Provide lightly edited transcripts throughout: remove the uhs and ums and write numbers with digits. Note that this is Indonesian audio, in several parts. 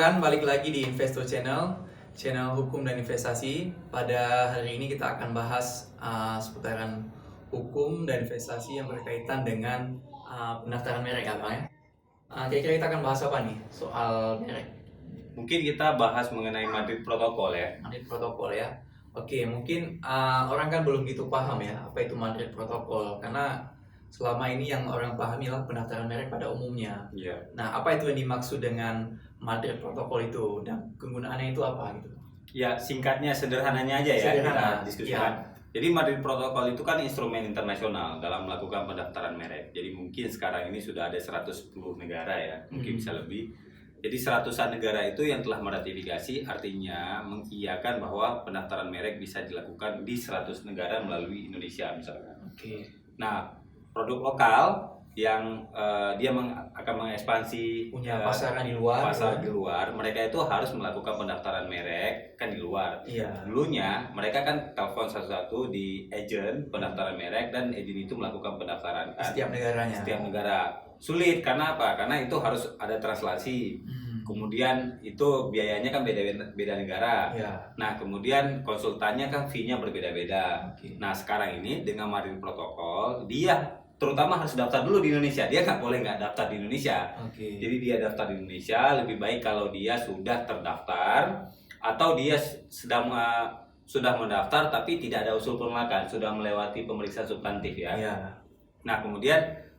rekan, balik lagi di Investor Channel hukum dan investasi. Pada hari ini kita akan bahas seputaran hukum dan investasi yang berkaitan dengan pendaftaran merek ya Bang ya. Kira-kira kita akan bahas apa nih soal merek? Mungkin kita bahas mengenai Madrid Protocol ya. Madrid Protocol ya. Oke, mungkin orang kan belum gitu paham ya apa itu Madrid Protocol, karena selama ini yang orang pahami adalah pendaftaran merek pada umumnya. Iya. Nah, apa itu yang dimaksud dengan Madrid Protocol itu dan kegunaannya itu apa gitu? Ya, singkatnya sederhananya aja ya Sederhana, kita diskusikan. ya. Jadi Madrid Protocol itu kan instrumen internasional dalam melakukan pendaftaran merek. Jadi mungkin sekarang ini sudah ada 110 negara ya, mungkin bisa lebih. Jadi 100-an negara itu yang telah meratifikasi, artinya mengiyakan bahwa pendaftaran merek bisa dilakukan di 100 negara melalui Indonesia misalkan. Oke. Nah, produk lokal yang dia akan mengekspansi Punya pasaran di luar. pasar di luar, mereka itu harus melakukan pendaftaran merek kan di luar. Iya. Dulunya mereka kan telepon satu-satu di agent pendaftaran merek, dan agent itu melakukan pendaftaran kan Setiap negaranya. setiap negara. Sulit karena apa? Karena itu harus ada translasi. Kemudian itu biayanya kan beda negara. Ya. Nah, kemudian konsultannya kan fee-nya berbeda-beda. Oke. Nah, sekarang ini dengan Madrid Protocol, dia terutama harus daftar dulu di Indonesia. Dia nggak boleh nggak daftar di Indonesia. Oke. Jadi dia daftar di Indonesia, lebih baik kalau dia sudah terdaftar atau dia sudah mendaftar tapi tidak ada usul penolakan, sudah melewati pemeriksaan substantif ya. Iya. Nah, kemudian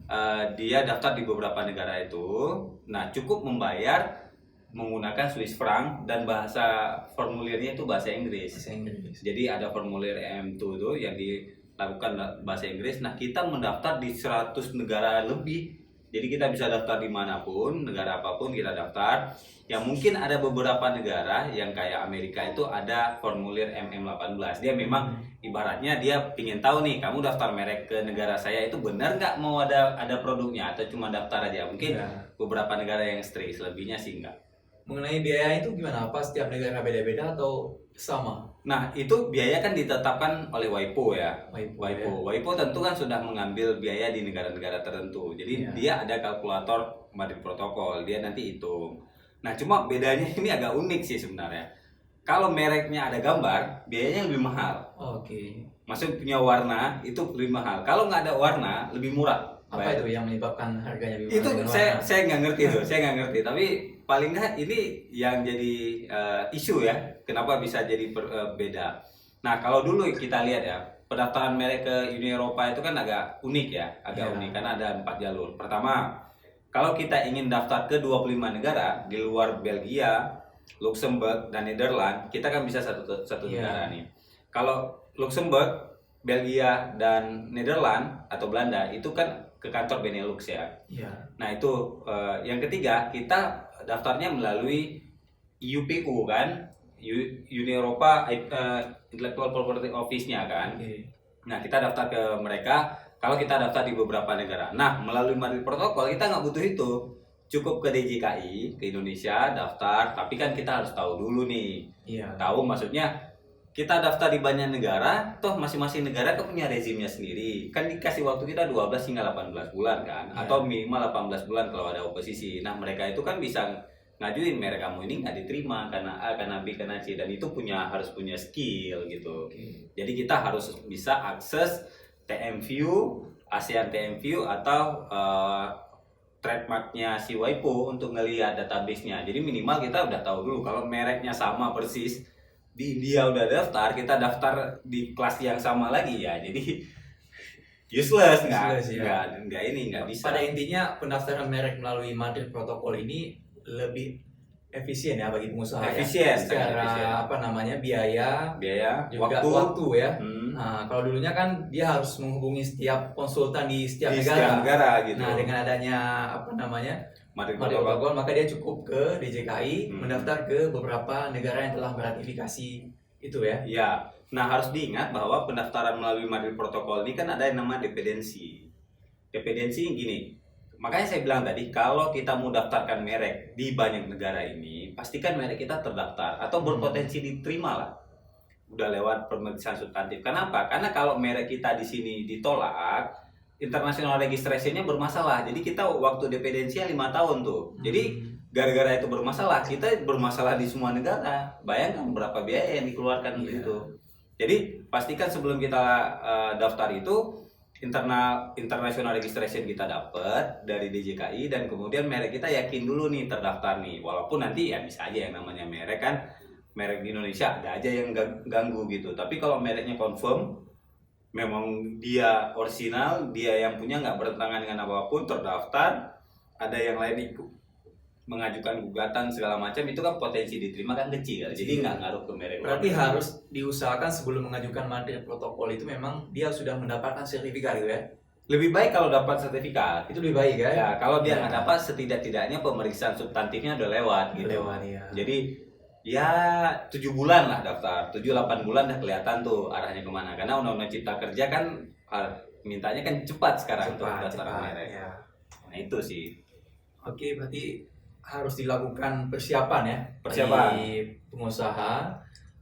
dia daftar di beberapa negara itu. Nah, cukup membayar menggunakan Swiss franc, dan bahasa formulirnya itu bahasa Inggris. Bahasa Inggris. Jadi ada formulir EM2 itu yang dilakukan bahasa Inggris. Nah, kita mendaftar di 100 negara lebih. Jadi kita bisa daftar dimanapun, negara apapun kita daftar. Yang mungkin ada beberapa negara yang kayak Amerika itu ada formulir MM18. Dia memang ibaratnya dia ingin tahu nih, kamu daftar merek ke negara saya itu benar nggak mau ada produknya atau cuma daftar aja. Mungkin beberapa negara yang strict, selebihnya sih enggak. Mengenai biaya itu gimana? Apa setiap negara beda-beda atau sama? Nah, itu biaya kan ditetapkan oleh WIPO ya. WIPO. WIPO tentu kan sudah mengambil biaya di negara-negara tertentu. Jadi dia ada kalkulator Madrid Protocol, dia nanti hitung. Nah, cuma bedanya ini agak unik sih sebenarnya. Kalau mereknya ada gambar, biayanya lebih mahal. Oke. Maksudnya punya warna itu lebih mahal. Kalau nggak ada warna, lebih murah. Apa itu yang menyebabkan harganya lebih mahal? Itu saya nggak ngerti tuh, saya nggak ngerti. Tapi paling nggak ini yang jadi isu ya, kenapa bisa jadi beda. Nah, kalau dulu kita lihat ya, pendaftaran merek ke Uni Eropa itu kan agak unik ya, unik karena ada 4 jalur. Pertama, kalau kita ingin daftar ke 25 negara di luar Belgia, Luxembourg, dan Nederland, kita kan bisa satu negara nih. Kalau Luxembourg, Belgia, dan Nederland atau Belanda itu kan ke kantor Benelux ya. Nah, itu yang ketiga, kita daftarnya melalui UPU kan, Uni Eropa Intellectual Property Office-nya kan. Nah, kita daftar ke mereka kalau kita daftar di beberapa negara. Nah, melalui Madrid Protocol kita nggak butuh itu. Cukup ke DJKI, ke Indonesia, daftar. Tapi kan kita harus tahu dulu nih. Tahu maksudnya kita daftar di banyak negara, toh masing-masing negara kan punya rezimnya sendiri. Kan dikasih waktu kita 12 hingga 18 bulan kan, atau minimal 18 bulan kalau ada oposisi. Nah, mereka itu kan bisa ngajuin merek kamu ini nggak diterima karena A, karena B, karena C, dan itu harus punya skill gitu. Jadi kita harus bisa akses TMView, ASEAN TMView atau trademarknya si WIPO untuk ngelihat database-nya. Jadi minimal kita udah tahu dulu kalau mereknya sama persis. Di India udah daftar, kita daftar di kelas yang sama lagi ya, jadi useless nggak bisa. Pada intinya pendaftaran merek melalui Madrid Protocol ini lebih efisien ya bagi pengusaha. Efisien, secara efisien. biaya juga waktu ya. Nah, kalau dulunya kan dia harus menghubungi setiap konsultan di setiap negara gitu. Nah, dengan adanya Madrid Protocol, maka dia cukup ke DJKI mendaftar ke beberapa negara yang telah meratifikasi itu ya. Iya. Nah, harus diingat bahwa pendaftaran melalui Madrid Protocol ini kan ada yang namanya dependensi. Dependensi gini. Makanya saya bilang tadi, kalau kita mau daftarkan merek di banyak negara ini, pastikan merek kita terdaftar atau berpotensi diterima lah. Udah lewat pemeriksaan substantif. Kenapa? Karena kalau merek kita di sini ditolak, international registrationnya bermasalah. Jadi kita waktu dependensinya 5 tahun tuh. Jadi gara-gara itu bermasalah, kita bermasalah di semua negara. Bayangkan berapa biaya yang dikeluarkan Iya. gitu. Jadi pastikan sebelum kita daftar itu international registration kita dapat dari DJKI, dan kemudian merek kita yakin dulu nih terdaftar nih. Walaupun nanti ya bisa aja yang namanya merek kan, merek di Indonesia ada aja yang ganggu gitu. Tapi kalau mereknya confirm, memang dia orisinal, dia yang punya, nggak bertentangan dengan apapun, terdaftar, ada yang lain ikut mengajukan gugatan segala macam, itu kan potensi diterima kan kecil, jadi nggak ngaruh ke merek. Berarti harus diusahakan sebelum mengajukan Madrid protokol itu memang dia sudah mendapatkan sertifikat gitu ya? Lebih baik kalau dapat sertifikat. Itu lebih baik kan? Ya, kalau dia Ya. nggak dapat, setidak-tidaknya pemeriksaan substantifnya udah lewat gitu. Lewat, ya. Jadi ya 7 bulan lah daftar, 7-8 bulan udah kelihatan tuh arahnya kemana. Karena Undang-Undang Cipta Kerja kan mintanya kan cepat sekarang untuk pendaftaran merek. Ya. Nah itu sih. Oke, berarti harus dilakukan persiapan ya Persiapan. di pengusaha.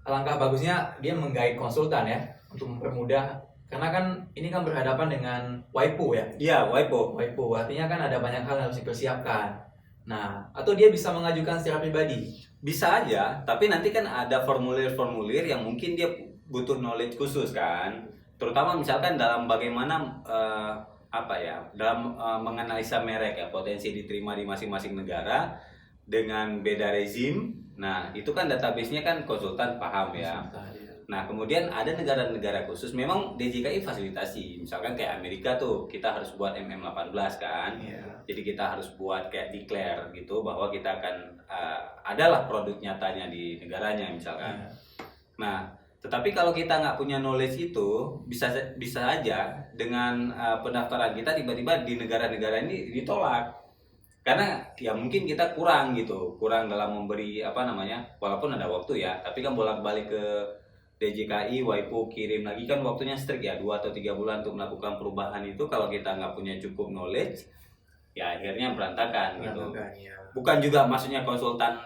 Alangkah bagusnya dia menggait konsultan ya untuk mempermudah, karena kan ini kan berhadapan dengan WIPO ya. Iya, WIPO. WIPO artinya kan ada banyak hal yang harus dipersiapkan. Nah, atau dia bisa mengajukan secara pribadi. Bisa aja, tapi nanti kan ada formulir-formulir yang mungkin dia butuh knowledge khusus kan. Terutama misalkan dalam bagaimana dalam menganalisa merek ya, potensi diterima di masing-masing negara dengan beda rezim. Nah, itu kan database-nya kan konsultan paham ya. Nah, kemudian ada negara-negara khusus memang DJKI fasilitasi. Misalkan kayak Amerika tuh, kita harus buat MM18 kan. Iya. Jadi kita harus buat kayak declare gitu bahwa kita akan adalah produk nyatanya di negaranya misalkan. Iya. Nah, tetapi kalau kita nggak punya knowledge itu, bisa aja dengan pendaftaran kita tiba-tiba di negara-negara ini ditolak. Karena ya mungkin kita kurang dalam memberi walaupun ada waktu ya, tapi kan bolak-balik ke DJKI, WIPO kirim lagi kan waktunya strict ya, 2 atau 3 bulan untuk melakukan perubahan itu. Kalau kita nggak punya cukup knowledge, ya akhirnya berantakan gitu. Ya. Bukan juga maksudnya konsultan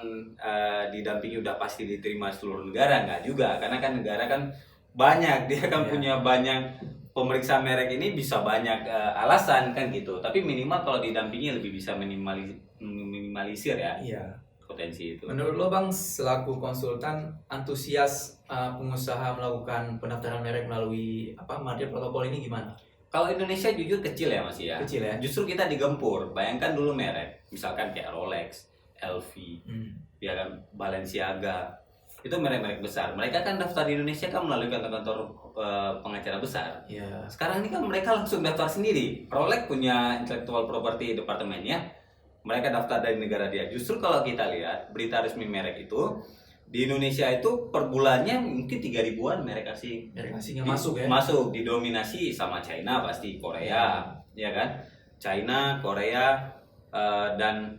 didampingi udah pasti diterima seluruh negara, nggak juga. Karena kan negara kan banyak, dia kan punya banyak pemeriksa merek ini, bisa banyak alasan kan gitu. Tapi minimal kalau didampingi lebih bisa minimalisir ya. Iya. Potensi itu. Menurut lo Bang, selaku konsultan, antusias pengusaha melakukan pendaftaran merek melalui Madrid protokol ini gimana? Kalau Indonesia jujur kecil ya Mas ya. Kecil ya? Justru kita digempur. Bayangkan dulu merek, misalkan kayak Rolex, LV, ya kan, Balenciaga. Itu merek-merek besar. Mereka kan daftar di Indonesia kan melalui kantor-kantor pengacara besar. Iya. Sekarang ini kan mereka langsung daftar sendiri. Rolex punya intellectual property departemennya. Mereka daftar dari negara dia. Justru kalau kita lihat berita resmi merek itu, di Indonesia itu per bulannya mungkin 3.000-an merek asing. Merek asing yang masuk ya? Masuk, didominasi sama China pasti, Korea, ya kan? China, Korea, dan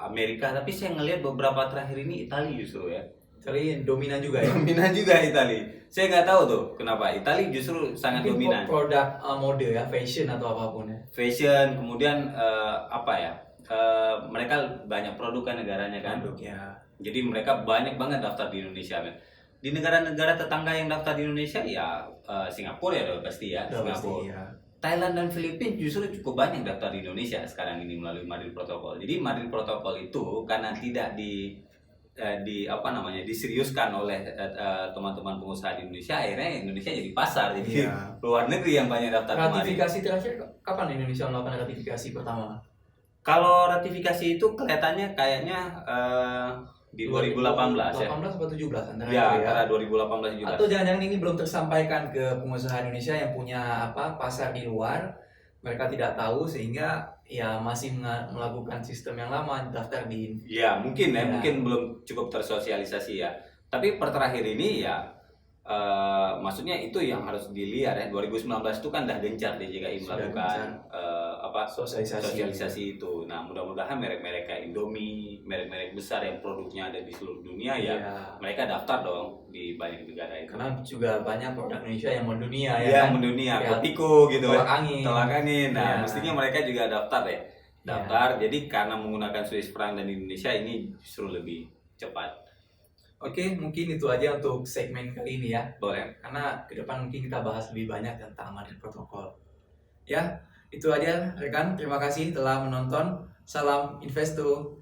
Amerika. Tapi saya ngelihat beberapa terakhir ini Italia justru ya. Italia dominan juga ya? Dominan juga Italia. Saya nggak tahu tuh kenapa. Italia justru sangat Mungkin dominan. Produk mode ya, fashion atau apapun ya? Fashion, kemudian mereka banyak produk kan negaranya kan. Produknya. Jadi mereka banyak banget daftar di Indonesia. Di negara-negara tetangga yang daftar di Indonesia ya Singapura ya udah pasti ya. Udah pasti, Singapura. ya. Thailand dan Filipina justru cukup banyak daftar di Indonesia sekarang ini melalui Madrid Protokol. Jadi Madrid Protokol itu karena tidak diseriuskan oleh teman-teman pengusaha di Indonesia, akhirnya Indonesia jadi pasar, jadi luar negeri yang banyak daftar kemarin. Ratifikasi terakhir kapan Indonesia melakukan ratifikasi pertama? Kalau ratifikasi itu kelihatannya kayaknya di 2018 ya. 2018 atau 17 antara Ya, itu antara 2018 Atau 17. jangan-jangan ini belum tersampaikan ke pengusaha Indonesia yang punya pasar di luar, mereka tidak tahu sehingga ya masih melakukan sistem yang lama, daftar di. Ya, mungkin Ya. mungkin belum cukup tersosialisasi ya. Tapi per terakhir ini ya maksudnya itu yang harus dilihat ya. 2019 itu kan dah gencar DJKI melakukan sosialisasi itu. Nah, mudah-mudahan merek-merek kayak Indomie, merek-merek besar yang produknya ada di seluruh dunia ya, mereka daftar dong di banyak negara itu. Karena juga banyak produk Indonesia yang mendunia ya. Ya, kan? mendunia, Ya, Kopiko gitu. Tolak angin. Nah, Ya. mestinya mereka juga daftar deh. Daftar. Jadi karena menggunakan Swiss franc dan Indonesia ini justru lebih cepat. Oke, mungkin itu aja untuk segmen kali ini ya. Boleh. Karena ke depan mungkin kita bahas lebih banyak tentang Madrid Protokol. Ya, itu aja rekan. Terima kasih telah menonton. Salam Investo.